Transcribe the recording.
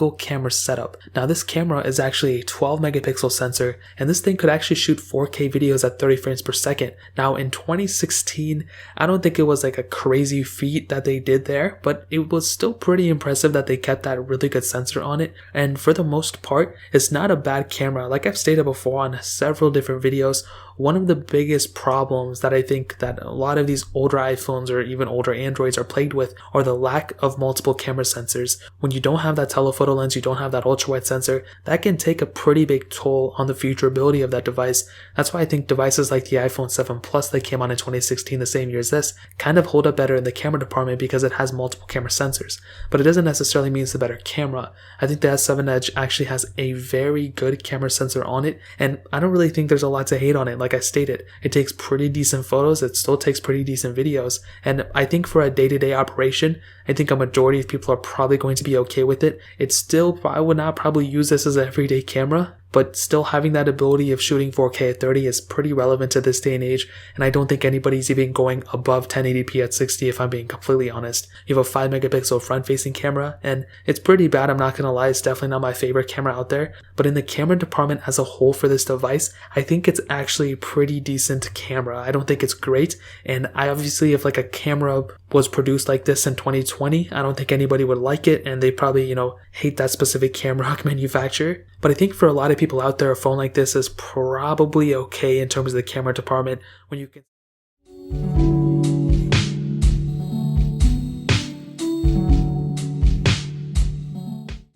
single camera setup. Now this camera is actually a 12 megapixel sensor, and this thing could actually shoot 4K videos at 30 frames per second. Now in 2016, I don't think it was like a crazy feat that they did there, but it was still pretty impressive that they kept that really good sensor on it. And for the most part, it's not a bad camera. Like I've stated before on several different videos, one of the biggest problems that I think that a lot of these older iPhones or even older Androids are plagued with are the lack of multiple camera sensors. When you don't have that telephoto lens, you don't have that ultra wide sensor, that can take a pretty big toll on the featureability of that device. That's why I think devices like the iPhone 7 Plus that came out in 2016, the same year as this, kind of hold up better in the camera department because it has multiple camera sensors. But it doesn't necessarily mean it's a better camera. I think the S7 Edge actually has a very good camera sensor on it, and I don't really think there's a lot to hate on it. Like I stated, it takes pretty decent photos, it still takes pretty decent videos, and I think for a day-to-day operation, I think a majority of people are probably going to be okay with it. It's still, I would not probably use this as an everyday camera, but still having that ability of shooting 4K at 30 is pretty relevant to this day and age, and I don't think anybody's even going above 1080p at 60 if I'm being completely honest. You have a 5 megapixel front-facing camera, and it's pretty bad, I'm not gonna lie, it's definitely not my favorite camera out there, but in the camera department as a whole for this device, I think it's actually a pretty decent camera. I don't think it's great, and I obviously, if like a camera was produced like this in 2020, I don't think anybody would like it, and they probably, hate that specific camera manufacturer. But I think for a lot of people out there, a phone like this is probably okay in terms of the camera department when you can